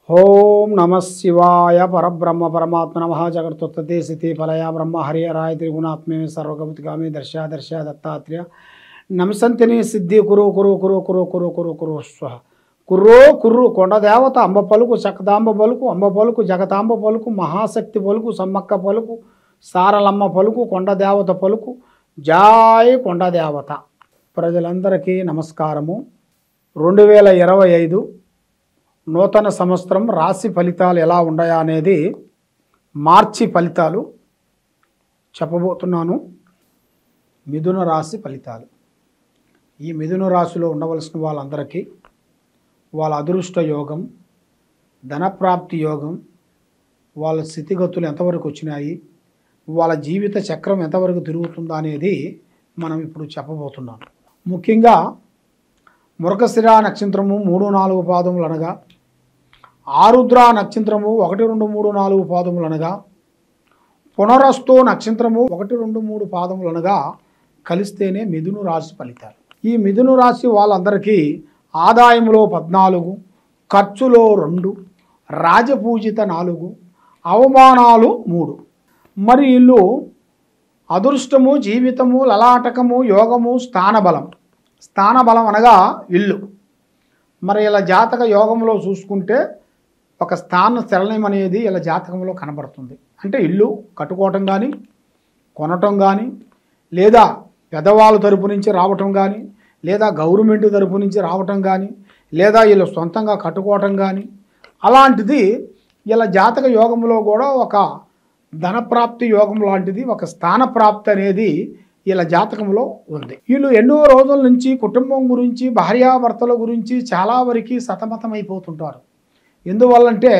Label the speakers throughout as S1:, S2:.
S1: ఓం నమ శివాయ పరబ్రహ్మ పరమాత్మ నమః జగత్తుత్పత్తి స్థితి ఫలయ బ్రహ్మ హరిహరాయ త్రిగుణాత్మే సర్వగమతిగామి దర్శ దత్తాత్రేయ నమసంతిని సిద్ధి కురు కురు కురు కురు కురు కురు కురు స్వ కుర్రో కుర్రు కొండదేవత అంబ పలుకు చక్కదాంబ పలుకు అంబ పలుకు జగతాంబ పలుకు మహాశక్తి పలుకు సమ్మక్క పలుకు సారలమ్మ పలుకు కొండదేవత పలుకు జాయ్ కొండదేవత. ప్రజలందరికీ నమస్కారము. 2025 నూతన సంవత్సరం రాశి ఫలితాలు ఎలా ఉన్నాయా అనేది మార్చి ఫలితాలు చెప్పబోతున్నాను. మిథున రాశి ఫలితాలు. ఈ మిథున రాశిలో ఉండవలసిన వాళ్ళందరికీ వాళ్ళ అదృష్ట యోగం, ధనప్రాప్తి యోగం, వాళ్ళ స్థితిగతులు ఎంతవరకు వచ్చినాయి, వాళ్ళ జీవిత చక్రం ఎంతవరకు తిరుగుతుందా అనేది మనం ఇప్పుడు చెప్పబోతున్నాం. ముఖ్యంగా మృగశిర నక్షత్రము 3-4 పాదములు అనగా, ఆరుద్ర నక్షత్రము 1, 2, 3, 4 పాదములు అనగా, పునరస్తు నక్షత్రము 1, 2, 3 పాదములు అనగా కలిస్తేనే మిథున రాశి ఫలితాలు. ఈ మిథున రాశి వాళ్ళందరికీ ఆదాయంలో 14, ఖర్చులో 2, రాజపూజిత 4, అవమానాలు 3. మరి వీళ్ళు అదృష్టము, జీవితము, లలాటకము, యోగము, స్థానబలం. స్థానబలం అనగా ఇల్లు. మరి ఇలా జాతక యోగంలో చూసుకుంటే ఒక స్థాన చలనం అనేది ఇలా జాతకంలో కనబడుతుంది. అంటే ఇల్లు కట్టుకోవటం కానీ, కొనటం కానీ, లేదా పెద్దవాళ్ళ తరపు నుంచి రావటం కానీ, లేదా గవర్నమెంట్ తరపు నుంచి రావటం కానీ, లేదా వీళ్ళు సొంతంగా కట్టుకోవటం కానీ, అలాంటిది ఇలా జాతక యోగంలో కూడా ఒక ధనప్రాప్తి యోగం లాంటిది, ఒక స్థానప్రాప్తి అనేది ఇలా జాతకంలో ఉంది. వీళ్ళు ఎన్నో రోజుల నుంచి కుటుంబం గురించి, భార్యాభర్తల గురించి చాలా వరకు సతమతమైపోతుంటారు. ఎందువల్లంటే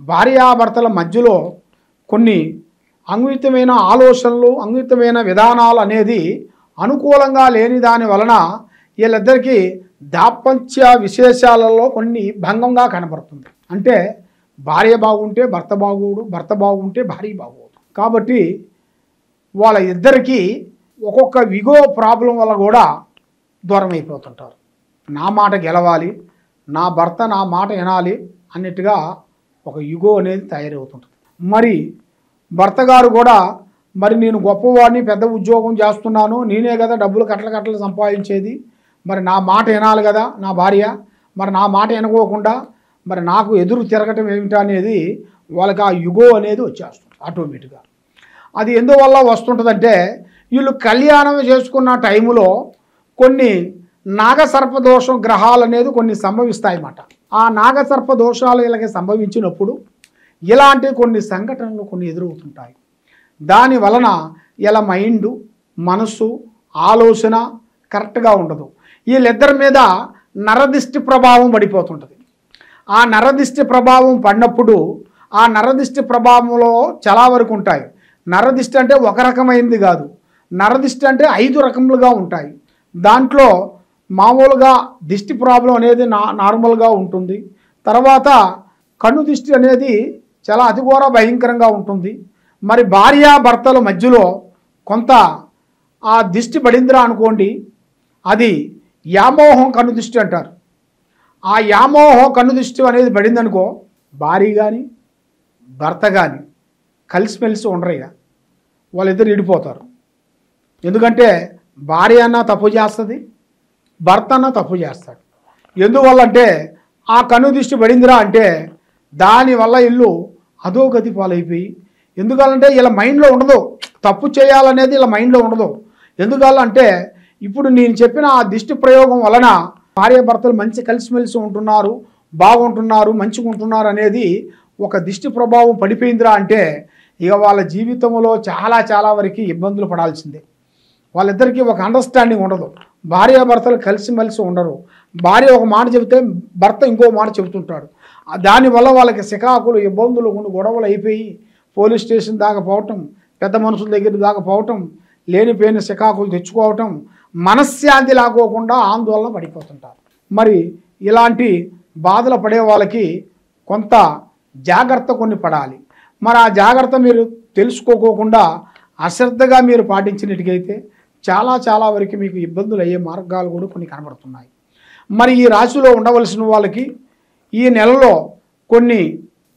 S1: భార్యాభర్తల మధ్యలో కొన్ని అంగుళితమైన ఆలోచనలు, అంగుళితమైన విధానాలు అనేది అనుకూలంగా లేని దాని వలన వీళ్ళిద్దరికీ దాంపత్య విశేషాలలో కొన్ని భంగంగా కనబడుతుంది. అంటే భార్య బాగుంటే భర్త బాగోడు, భర్త బాగుంటే భార్య బాగోదు. కాబట్టి వాళ్ళ ఇద్దరికీ ఒక్కొక్క విగో ప్రాబ్లం వల్ల కూడా దూరం అయిపోతుంటారు. నా మాట గెలవాలి, నా భర్త నా మాట వినాలి అన్నట్టుగా ఒక యుగో అనేది తయారవుతుంటుంది. మరి భర్త గారు కూడా మరి నేను గొప్పవాడిని, పెద్ద ఉద్యోగం చేస్తున్నాను, నేనే కదా డబ్బులు కట్టలు సంపాదించేది, మరి నా మాట వినాలి కదా నా భార్య, మరి నా మాట వినుకోకుండా మరి నాకు ఎదురు తిరగటం ఏమిటా అనేది వాళ్ళకి ఆ యుగో అనేది వచ్చేస్తుంది ఆటోమేటిక్గా. అది ఎందువల్ల వస్తుంటుందంటే వీళ్ళు కళ్యాణం చేసుకున్న టైంలో కొన్ని నాగసర్పదోషం గ్రహాలు అనేది కొన్ని సంభవిస్తాయన్నమాట. ఆ నాగసర్ప దోషాలు వీళ్ళకి సంభవించినప్పుడు ఇలాంటి కొన్ని సంఘటనలు కొన్ని ఎదురవుతుంటాయి. దాని వలన ఇలా మైండు, మనస్సు, ఆలోచన కరెక్ట్గా ఉండదు. వీళ్ళిద్దరి మీద నరదిష్టి ప్రభావం పడిపోతుంటుంది. ఆ నరదిష్టి ప్రభావం పడినప్పుడు ఆ నరదిష్టి ప్రభావంలో చాలా వరకు ఉంటాయి. నరదిష్టి అంటే ఒక రకమైనది కాదు, నరదిష్టి అంటే 5 రకములుగా ఉంటాయి. దాంట్లో మామూలుగా దిష్టి ప్రాబ్లం అనేది నార్మల్గా ఉంటుంది. తర్వాత కన్ను దిష్టి అనేది చాలా అతిఘోర భయంకరంగా ఉంటుంది. మరి భార్యాభర్తల మధ్యలో కొంత ఆ దిష్టి పడిందిరా అనుకోండి, అది యామోహం కన్ను దిష్టి అంటారు. ఆ యామోహం కన్ను దిష్టి అనేది పడిందనుకో, భార్య కానీ భర్త కానీ కలిసిమెలిసి ఉండరు, వాళ్ళిద్దరు విడిపోతారు. ఎందుకంటే భార్య అన్న తప్పు చేస్తుంది, భర్త అన్న తప్పు చేస్తాడు. ఎందువల్లంటే ఆ కన్ను దిష్టి పడిందిరా అంటే దానివల్ల ఇల్లు అధోగతి పాలైపోయి, ఎందుకంటే ఇలా మైండ్లో ఉండదు, తప్పు చేయాలనేది ఇలా మైండ్లో ఉండదు. ఎందుకంటే ఇప్పుడు నేను చెప్పిన ఆ దిష్టి ప్రయోగం వలన భార్యాభర్తలు మంచి కలిసిమెలిసి ఉంటున్నారు, బాగుంటున్నారు, మంచిగా ఉంటున్నారు అనేది ఒక దిష్టి ప్రభావం పడిపోయిందిరా అంటే ఇక వాళ్ళ జీవితంలో చాలా వరకు ఇబ్బందులు పడాల్సిందే. వాళ్ళిద్దరికీ ఒక అండర్స్టాండింగ్ ఉండదు, భార్యాభర్తలు కలిసిమెలిసి ఉండరు. భార్య ఒక మాట చెబితే భర్త ఇంకో మాట చెబుతుంటాడు. దానివల్ల వాళ్ళకి సికాకులు, ఇబ్బందులు, గొడవలు అయిపోయి పోలీస్ స్టేషన్ దాకా పోవటం, పెద్ద మనుషుల దగ్గర దాకా పోవటం, లేనిపోయిన సికాకులు తెచ్చుకోవటం, మనశ్శాంతి లేకోకుండా ఆందోళన పడిపోతుంటారు. మరి ఇలాంటి బాధలు పడే వాళ్ళకి కొంత జాగ్రత్త కొన్ని పడాలి. మరి ఆ జాగ్రత్త మీరు తెలుసుకోకోకుండా అశ్రద్ధగా మీరు పాటించినట్టుగైతే చాలా వరకు మీకు ఇబ్బందులు అయ్యే మార్గాలు కూడా కొన్ని కనబడుతున్నాయి. మరి ఈ రాశిలో ఉండవలసిన వాళ్ళకి ఈ నెలలో కొన్ని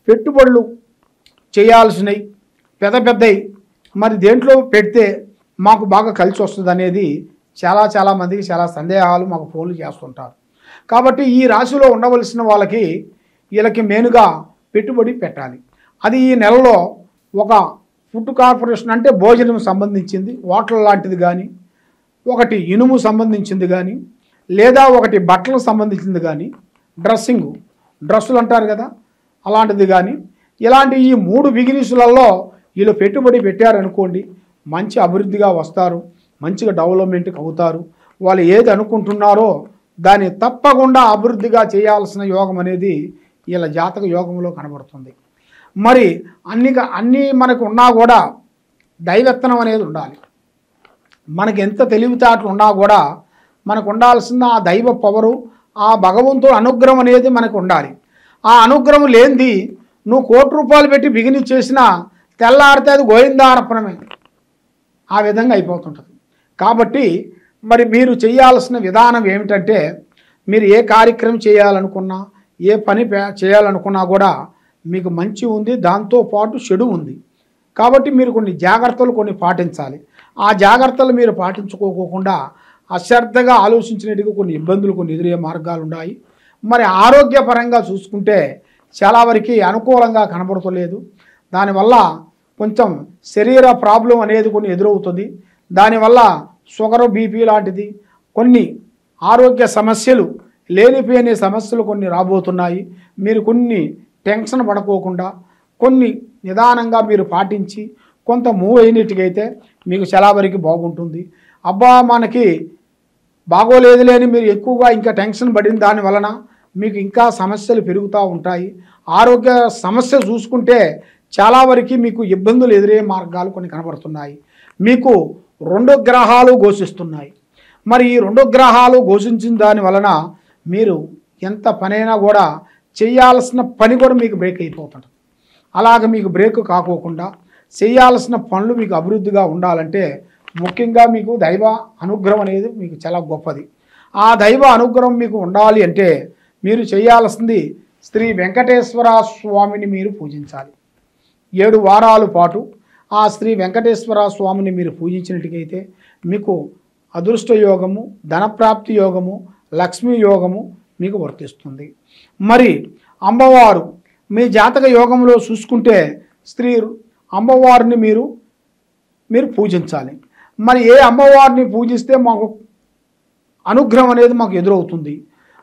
S1: పెట్టుబడులు చేయాల్సినవి పెద్ద పెద్దవి మరి దేంట్లో పెడితే మాకు బాగా కలిసి వస్తుంది అనేది చాలా మందికి చాలా సందేహాలు మాకు ఫోన్లు చేస్తుంటారు. కాబట్టి ఈ రాశిలో ఉండవలసిన వాళ్ళకి వీళ్ళకి మెయిన్గా పెట్టుబడి పెట్టాలి. అది ఈ నెలలో ఒక ఫుడ్ కార్పొరేషన్ అంటే భోజనం సంబంధించింది హోటల్ లాంటిది కానీ, ఒకటి ఇనుము సంబంధించింది కానీ, లేదా ఒకటి బట్టలకు సంబంధించింది కానీ, డ్రెస్సులు అంటారు కదా అలాంటిది కానీ, ఇలాంటి ఈ 3 బిజినెస్లలో వీళ్ళు పెట్టుబడి పెట్టారనుకోండి మంచి అభివృద్ధిగా వస్తారు, మంచిగా డెవలప్మెంట్కి అవుతారు. వాళ్ళు ఏది అనుకుంటున్నారో దాన్ని తప్పకుండా అభివృద్ధిగా చేయాల్సిన యోగం అనేది వీళ్ళ జాతక యోగంలో కనబడుతుంది. మరి అన్నీ మనకు ఉన్నా కూడా దైవత్వం అనేది ఉండాలి. మనకి ఎంత తెలివితేటలు ఉన్నా కూడా మనకు ఉండాల్సిన ఆ దైవ పవరు, ఆ భగవంతుడు అనుగ్రహం అనేది మనకు ఉండాలి. ఆ అనుగ్రహం లేనిది నువ్వు ₹1,00,00,000 పెట్టి బిగినింగ్ చేసినా తెల్లారితే అది గోవిందార్పణమే, ఆ విధంగా అయిపోతుంటుంది. కాబట్టి మరి మీరు చేయాల్సిన విధానం ఏమిటంటే, మీరు ఏ కార్యక్రమం చేయాలనుకున్నా, ఏ పని చేయాలనుకున్నా కూడా మీకు మంచి ఉంది, దాంతోపాటు చెడు ఉంది. కాబట్టి మీరు కొన్ని జాగ్రత్తలు పాటించాలి. ఆ జాగ్రత్తలు మీరు పాటించుకోకుండా అశ్రద్ధగా ఆలోచించినట్టుగా కొన్ని ఇబ్బందులు ఎదురయ్యే మార్గాలు ఉన్నాయి. మరి ఆరోగ్యపరంగా చూసుకుంటే చాలా వరకు అనుకూలంగా కనబడతలేదు. దానివల్ల కొంచెం శరీర ప్రాబ్లం అనేది కొన్ని ఎదురవుతుంది. దానివల్ల షుగర్, బీపీ లాంటిది కొన్ని ఆరోగ్య సమస్యలు, లేనిపోయిన సమస్యలు కొన్ని రాబోతున్నాయి. మీరు కొన్ని టెన్షన్ పడుకోకుండా కొన్ని నిదానంగా మీరు పాటించి కొంత మూవ్ అయినట్టుగైతే మీకు చాలా వరకు బాగుంటుంది. అబ్బా మనకి బాగోలేదులే అని మీరు ఎక్కువగా ఇంకా టెన్షన్ పడిన దాని వలన మీకు ఇంకా సమస్యలు పెరుగుతూ ఉంటాయి. ఆరోగ్య సమస్య చూసుకుంటే చాలా వరకు మీకు ఇబ్బందులు ఎదురయ్యే మార్గాలు కొన్ని కనబడుతున్నాయి. మీకు 2 గ్రహాలు ఘోషిస్తున్నాయి. మరి ఈ 2 గ్రహాలు ఘోషించిన దాని వలన మీరు ఎంత పనైనా కూడా చేయాల్సిన పని కూడా మీకు బ్రేక్ అయిపోతుంది. అలాగ మీకు బ్రేక్ కాకోకుండా చేయాల్సిన పనులు మీకు అభివృద్ధిగా ఉండాలంటే ముఖ్యంగా మీకు దైవ అనుగ్రహం అనేది మీకు చాలా గొప్పది. ఆ దైవ అనుగ్రహం మీకు ఉండాలి అంటే మీరు చేయాల్సింది శ్రీ వెంకటేశ్వర స్వామిని మీరు పూజించాలి. 7 వారాల పాటు ఆ శ్రీ వెంకటేశ్వర స్వామిని మీరు పూజించినట్టుకైతే మీకు అదృష్ట యోగము, ధనప్రాప్తి యోగము, లక్ష్మీ యోగము మీకు వర్తిస్తుంది. మరి అమ్మవారు మీ జాతక యోగంలో చూసుకుంటే శ్రీ అమ్మవారిని మీరు పూజించాలి. మరి ఏ అమ్మవారిని పూజిస్తే మాకు అనుగ్రహం అనేది మాకు ఎదురవుతుంది,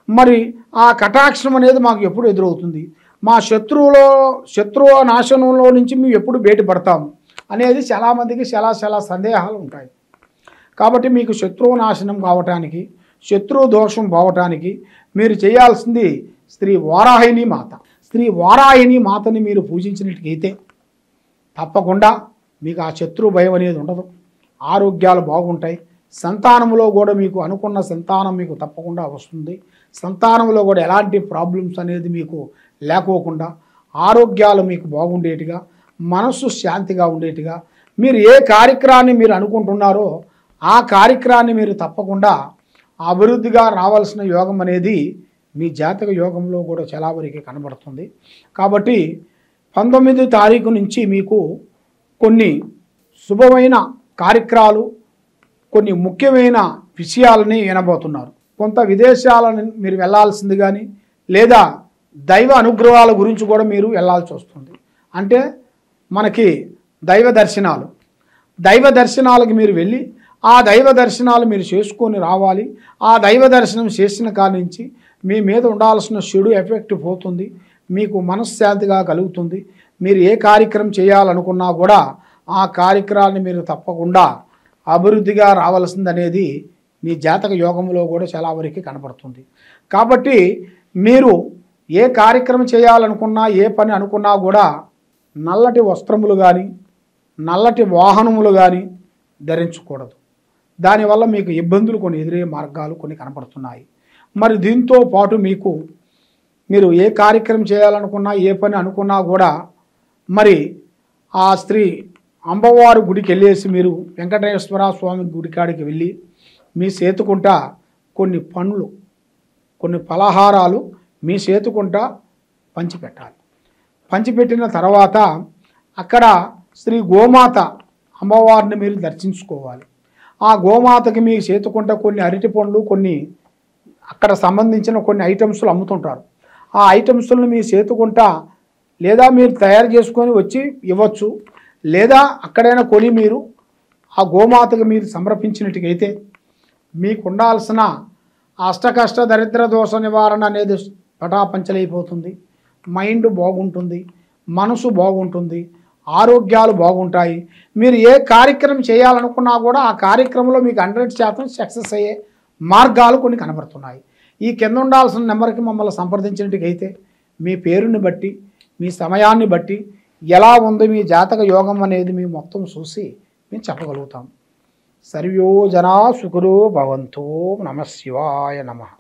S1: మరి ఆ కటాక్షం అనేది మాకు ఎప్పుడు ఎదురవుతుంది, మా శత్రువు నాశనంలో నుంచి మేము ఎప్పుడు బయటపడతాము అనేది చాలామందికి చాలా సందేహాలు ఉంటాయి. కాబట్టి మీకు శత్రువు నాశనం కావటానికి, శత్రువు దోషం పోవటానికి మీరు చేయాల్సింది శ్రీ వారాహిణి మాత. శ్రీ వారాహిణి మాతని మీరు పూజించినట్టుకైతే తప్పకుండా మీకు ఆ శత్రు భయం అనేది ఉండదు, ఆరోగ్యాలు బాగుంటాయి. సంతానంలో కూడా మీకు అనుకున్న సంతానం మీకు తప్పకుండా వస్తుంది. సంతానంలో కూడా ఎలాంటి ప్రాబ్లమ్స్ అనేది మీకు లేకోకుండా ఆరోగ్యాలు మీకు బాగుండేట్టుగా, మనస్సు శాంతిగా ఉండేట్టుగా, మీరు ఏ కార్యక్రమాన్ని మీరు అనుకుంటున్నారో ఆ కార్యక్రమాన్ని మీరు తప్పకుండా అభివృద్ధిగా రావాల్సిన యోగం అనేది మీ జాతక యోగంలో కూడా చాలా వరకు కనబడుతుంది. కాబట్టి 19వ తారీఖు నుంచి మీకు కొన్ని శుభమైన కార్యక్రమాలు, కొన్ని ముఖ్యమైన విషయాలని వినబోతున్నారు. కొంత విదేశాలను మీరు వెళ్ళాల్సింది కానీ, లేదా దైవ అనుగ్రహాల గురించి కూడా మీరు వెళ్ళాల్సి వస్తుంది. అంటే మనకి దైవ దర్శనాలకు మీరు వెళ్ళి ఆ దైవ దర్శనాలు మీరు చేసుకొని రావాలి. ఆ దైవ దర్శనం చేసిన కాడి నుంచి మీ మీద ఉండాల్సిన చెడు ఎఫెక్ట్ పోతుంది, మీకు మనశ్శాంతిగా కలుగుతుంది. మీరు ఏ కార్యక్రమం చేయాలనుకున్నా కూడా ఆ కార్యక్రమాన్ని మీరు తప్పకుండా అభివృద్ధిగా రావాల్సిందనేది మీ జాతక యోగంలో కూడా చాలా వరకు కనపడుతుంది. కాబట్టి మీరు ఏ కార్యక్రమం చేయాలనుకున్నా, ఏ పని అనుకున్నా కూడా నల్లటి వస్త్రములు కానీ, నల్లటి వాహనములు కానీ ధరించకూడదు. దానివల్ల మీకు ఇబ్బందులు కొన్ని ఎదురయ్యే మార్గాలు కొన్ని కనపడుతున్నాయి. మరి దీంతో పాటు మీరు ఏ కార్యక్రమం చేయాలనుకున్నా, ఏ పని అనుకున్నా కూడా మరి ఆ శ్రీ అమ్మవారి గుడికి వెళ్ళేసి మీరు వెంకటేశ్వర స్వామి గుడికాడికి వెళ్ళి మీ చేతుకుంటా కొన్ని పండ్లు, కొన్ని పలహారాలు మీ చేతుకుంటా పంచిపెట్టాలి. పంచిపెట్టిన తర్వాత అక్కడ శ్రీ గోమాత అమ్మవారిని మీరు దర్శించుకోవాలి. ఆ గోమాతకి మీ చేతుకుంటే కొన్ని అరటి పండ్లు, కొన్ని అక్కడ సంబంధించిన కొన్ని ఐటమ్స్లు అమ్ముతుంటారు. ఆ ఐటమ్స్లను మీ చేతుకుంటా లేదా మీరు తయారు చేసుకొని వచ్చి ఇవ్వచ్చు, లేదా అక్కడైనా కొని మీరు ఆ గోమాతకు మీరు సమర్పించినట్టుగైతే మీకు ఉండాల్సిన అష్టకష్ట దరిద్ర దోష నివారణ అనేది పటాపంచలైపోతుంది. మైండ్ బాగుంటుంది, మనసు బాగుంటుంది, ఆరోగ్యాలు బాగుంటాయి. మీరు ఏ కార్యక్రమం చేయాలనుకున్నా కూడా ఆ కార్యక్రమంలో మీకు 100% సక్సెస్ అయ్యే మార్గాలు కొన్ని కనబడుతున్నాయి. ఈ కింద ఉండాల్సిన నెంబర్కి మమ్మల్ని సంప్రదించినట్టుగైతే మీ పేరుని బట్టి, మీ సమయాన్ని బట్టి ఎలా ఉంది మీ జాతక యోగం అనేది మేము మొత్తం చూసి మేము చెప్పగలుగుతాం. సర్వో జనా సుఖినో భవంతు. నమః శివాయ నమః.